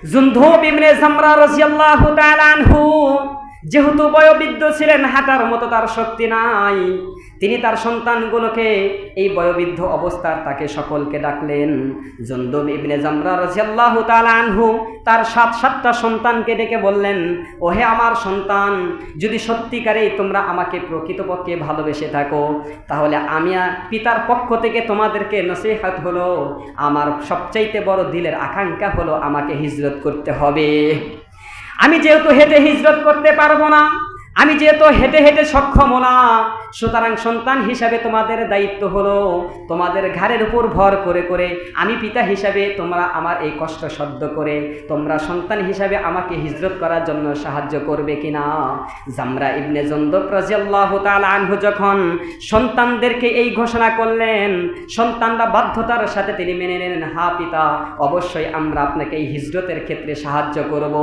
জুনদুব ইবনে জামরা রাদিয়াল্লাহু তাআলা আনহু যেহেতু বয়োবৃদ্ধ ছিলেন, হাঁটার মতো তার শক্তি নাই, তিনি তার সন্তানগুলোকে এই বয়োবৃদ্ধ অবস্থার তাকে সকলকে ডাকলেন। জুনদুব ইবনে জামরা রাদিয়াল্লাহু তাআলা আনহু তার সাতটা সন্তানকে ডেকে বললেন, ওহে আমার সন্তান, যদি সত্যিকারেই তোমরা আমাকে প্রকৃতপক্ষে ভালোবেসে থাকো, তাহলে আমি পিতার পক্ষ থেকে তোমাদেরকে নসিহত হলো, আমার সবচাইতে বড় দিলের আকাঙ্ক্ষা হলো আমাকে হিজরত করতে হবে। আমি যেহেতু হেঁটে হিজরত করতে পারবো না, আমি যেহেতু হেঁটে হেঁটে সক্ষম না, সুতরাং সন্তান হিসাবে তোমাদের দায়িত্ব হলো তোমাদের ঘাড়ের উপর ভর করে করে আমি পিতা হিসাবে তোমরা আমার এই কষ্ট সহ্য করে তোমরা সন্তান হিসাবে আমাকে হিজরত করার জন্য সাহায্য করবে কিনা। জামরা ইবনে জুনদুব রাদিয়াল্লাহু তাআলা আনহু যখন সন্তানদেরকে এই ঘোষণা করলেন, সন্তানরা বাধ্যতার সাথে তিনি মেনে নিলেন, হ্যাঁ পিতা, অবশ্যই আমরা আপনাকে এই হিজরতের ক্ষেত্রে সাহায্য করব।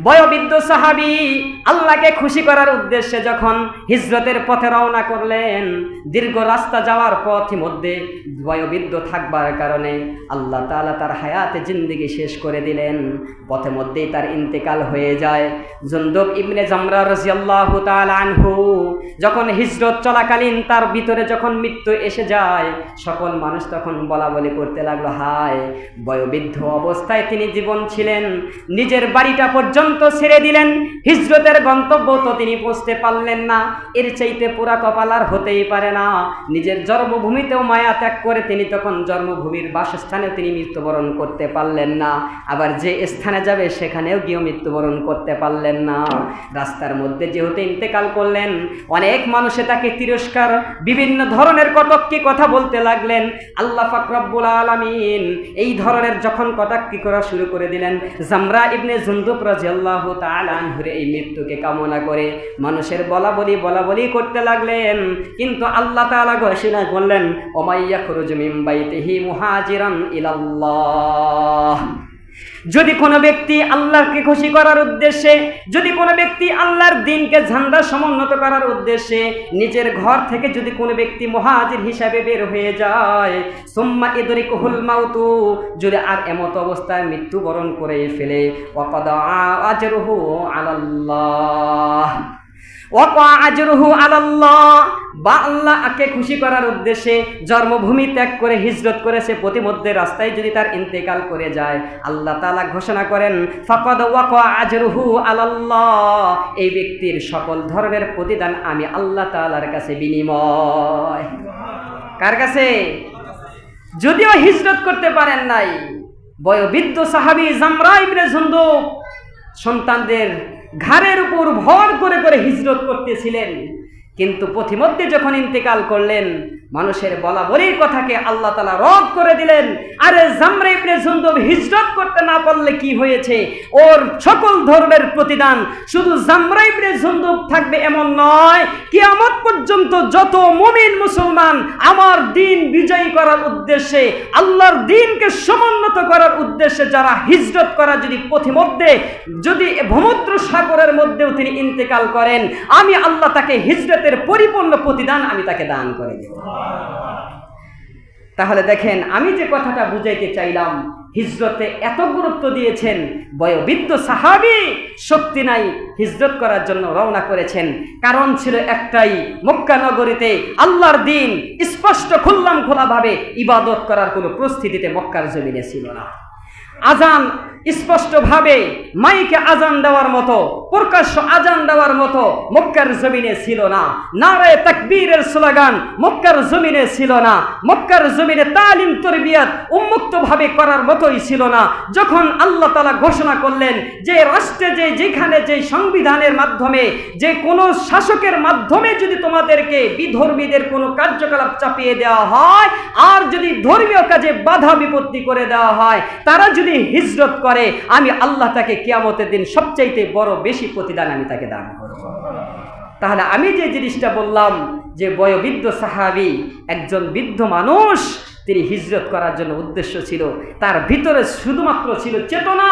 বয়োবৃদ্ধ সাহাবী আল্লাহকে খুশি করার উদ্দেশ্যে যখন হিজরতের পথে রওনা করলেন, দীর্ঘ রাস্তা যাওয়ার পথে মধ্যে বয়োবৃদ্ধ থাকবার কারণে আল্লাহ তাআলা তার হায়াতে জিন্দেগি শেষ করে দিলেন, পথে মধ্যেই তার ইন্তেকাল হয়ে যায়। জুনদুব ইবনে জামরা রাদিয়াল্লাহু তাআলা আনহু যখন হিজরত চলাকালীন তার ভিতরে যখন মৃত্যু এসে যায়, সকল মানুষ তখন বলা বলি করতে লাগলো, হায় বয়োবৃদ্ধ অবস্থায় তিনি জীবন ছিলেন, নিজের বাড়িটা পর্যন্ত ছেড়ে দিলেন, হিজরতের গন্তব্য তো তিনি পৌঁছতে পারলেন না, এর চাইতে পুরা কপাল আর হতেই পারে না। নিজের জন্মভূমিতেও মায়া ত্যাগ করে তিনি তখন জন্মভূমির বাসস্থানেও তিনি মৃত্যুবরণ করতে পারলেন না, আবার যে স্থানে যাবে সেখানেও গিয়েও মৃত্যুবরণ করতে পারলেন না। রাস্তার মধ্যে যেহেতু ইন্তেকাল করলেন, অনেক মানুষে তাকে তিরস্কার, বিভিন্ন ধরনের কটূক্তি কথা বলতে লাগলেন। আল্লাহ পাক রব্বুল আলামিন এই ধরনের যখন কটূক্তি করা শুরু করে দিলেন, জামরা ইবনে জুনদুব রাদিয়াল্লাহু তাআলা আনহুর এই মৃত্যুকে কামনা করে মানুষের বলা বলি করতে লাগলেন। কিন্তু আল্লাহ তাআলা ঘোষণা করলেন, ওমাইয়া খুরুজ মিন বাইতিহি মুহাজিরান ইলাল্লাহ, যদি কোনো ব্যক্তি আল্লাহকে খুশি করার উদ্দেশ্যে, যদি কোনো ব্যক্তি আল্লাহর দ্বীনকে ঝান্ডা সমুন্নত করার উদ্দেশ্যে নিজের ঘর থেকে যদি কোনো ব্যক্তি মুহাজির হিসাবে বের হয়ে যায়, সুম্মা ইদরিকুহুল মাউতু, যদি আর এমত অবস্থায় মৃত্যুবরণ করে ফেলে, ওয়াকাদ আজরুহু আলাল্লাহ, ওয়াকা আজরুহু আলাল্লাহ, বা আল্লাহকে খুশি করার উদ্দেশ্যে জন্মভূমি ত্যাগ করে হিজরত করেছে, প্রতিমধ্যে রাস্তায় যদি তার ইন্তেকাল করে যায়, আল্লাহ তাআলা ঘোষণা করেন, ফাকাদ ওয়াকা আজরুহু আলাল্লাহ, এই ব্যক্তির সকল ধরনের প্রতিদান আমি আল্লাহ তাআলার কাছে বিনিময়। কার কাছে? যদিও হিজরত করতে পারেন নাই, বয়োবৃদ্ধ সাহাবী জামরা ইবনে জুনদুব সন্তানদের ঘাড়ের উপর ভর করে করে হিজরত করতেছিলেন, কিন্তু পথিমধ্যে যখন ইন্তেকাল করলেন, মানুষের বলা বলির কথাকে আল্লাহ তাআলা রদ করে দিলেন। আরে জামরা ইবনে জুনদুব হিজরত করতে না পারলে কি হয়েছে, ওর সকল ধরনের প্রতিদান শুধু জামরা ইবনে জুনদুব থাকবে এমন নয়, কিয়ামত পর্যন্ত যত মুমিন মুসলমান আমার দ্বীন বিজয়ী করার উদ্দেশ্যে, আল্লাহর দ্বীনকে সমুন্নত করার উদ্দেশ্যে যারা হিজরত করা যদি পথিমধ্যে যদি ভূমধ্য সাগরের মধ্যেও তিনি ইন্তেকাল করেন, আমি আল্লাহ তাকে হিজরতের পরিপূর্ণ প্রতিদান আমি তাকে দান করে দেব। তাহলে দেখেন, আমি যে কথাটা বুঝাইতে চাইলাম, হিজরতে এত গুরুত্ব দিয়েছেন, বয়োবৃদ্ধ সাহাবী শক্তি নাই হিজরত করার জন্য রওনা করেছেন, কারণ ছিল একটাই, মক্কা নগরীতে আল্লাহর দ্বীন স্পষ্ট খুল্লাম খোলাভাবে ইবাদত করার কোনো পরিস্থিতিতে মক্কার জমিনে ছিল না। আজান স্পষ্টভাবে মাইকে আজান দেওয়ার মতো, প্রকাশ্য আজান দেওয়ার মতো মক্কার জমিনে ছিল না। নারায়ে তাকবীরের স্লোগান মক্কার জমিনে ছিল না। মক্কার জমিনে তালিম তরবিয়ত উন্মুক্তভাবে করার মতোই ছিল না। যখন আল্লাহ তাআলা ঘোষণা করলেন যে রাষ্ট্রে যেখানে যে সংবিধানের মাধ্যমে, যে কোনো শাসকের মাধ্যমে যদি তোমাদেরকে বিধর্মীদের কোনো কার্যকলাপ চাপিয়ে দেওয়া হয়, আর যদি ধর্মীয় কাজে বাধা বিপত্তি করে দেওয়া হয়, তারা যদি হিজরত করে, আমি আল্লাহ তাকে কিয়ামতের দিন সবচাইতে বড় বেশি প্রতিদান আমি তাকে দান করব। তাহলে আমি যে জিনিসটা বললাম যে বয়োবৃদ্ধ সাহাবী একজন বৃদ্ধ মানুষ, তিনি হিজরত করার জন্য উদ্দেশ্য ছিল, তার ভিতরে শুধুমাত্র ছিল চেতনা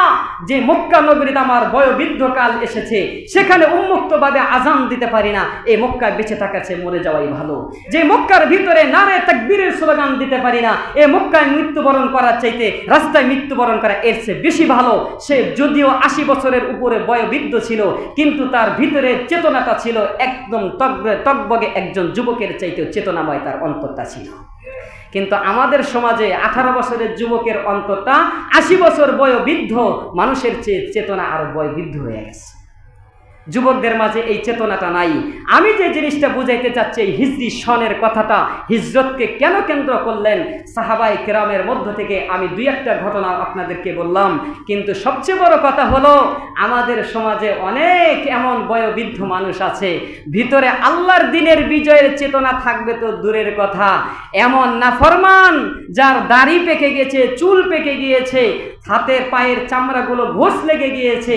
যে মক্কা নগরীতে আমার বয়োবৃদ্ধকাল এসেছে, সেখানে উন্মুক্তভাবে আজান দিতে পারি না, এই মক্কায় বেঁচে থাকার চেয়ে মরে যাওয়াই ভালো। যে মক্কার ভিতরে নারে তাকবীরের স্লোগান দিতে পারি না, এই মক্কায় মৃত্যুবরণ করার চাইতে রাস্তায় মৃত্যুবরণ করা এর চেয়ে বেশি ভালো। সে যদিও 80 বছরের উপরে বয়োবৃদ্ধ ছিল, কিন্তু তার ভিতরে চেতনাটা ছিল একদম টগবগে একজন যুবকের চাইতেও চেতনাময় তার অন্তরটা ছিল। কিন্তু আমাদের সমাজে 18 বছরের যুবকের অন্তরটা 80 বছর বয়োবৃদ্ধ মানুষের চেয়ে চেতনা আরো বয়োবৃদ্ধ হয়ে গেছে। যুবকদের মাঝে এই চেতনাটা নাই। আমি যে জিনিসটা বুঝাইতে চাচ্ছি, এই হিজরি সনের কথাটা হিজরতকে কেন কেন্দ্র করলেন সাহাবায়ে কেরামের মধ্য থেকে আমি 2-1টা ঘটনা আপনাদেরকে বললাম। কিন্তু সবচেয়ে বড় কথা হলো আমাদের সমাজে অনেক এমন বয়োবৃদ্ধ মানুষ আছে, ভিতরে আল্লাহর দ্বীনের বিজয়ের চেতনা থাকবে তো দূরের কথা, এমন নাফরমান যার দাড়ি পেকে গিয়েছে, চুল পেকে গিয়েছে, হাতের পায়ের চামড়াগুলো ঘোষ লেগে গিয়েছে,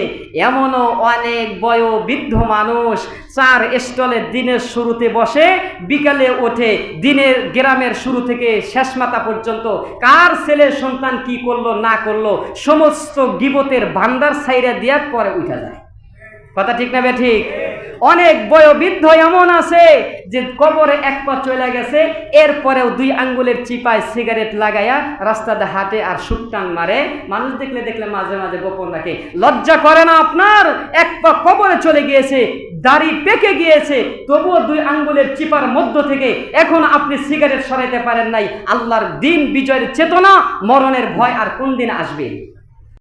এমনও অনেক বয়োবৃদ্ধ মানুষ 4 স্টলে দিনের শুরুতে বসে, বিকালে ওঠে, দিনের গ্রামের শুরু থেকে শেষ মাথা পর্যন্ত কার ছেলে সন্তান কি করলো না করলো সমস্ত গীবতের ভান্ডার ছাইরা দেওয়ার পরে উঠা যায়। কথা ঠিক না ঠিক? অনেক বয়োবৃদ্ধ এমন আছে যে কবরে 1 পা চলে গেছে, এরপরেও 2 আঙ্গুলের চিপায় সিগারেট লাগাইয়া রাস্তাতে হাঁটে আর সুটটান মারে। মানুষ দেখলে মাঝে মাঝে গোপন রাখে। লজ্জা করে না আপনার? 1 পা কবরে চলে গিয়েছে, দাড়ি পেকে গিয়েছে, তবুও 2 আঙ্গুলের চিপার মধ্য থেকে এখন আপনি সিগারেট সরাইতে পারেন নাই। আল্লাহর দ্বীন বিজয়ের চেতনা, মরণের ভয় আর কোন দিন আসবে?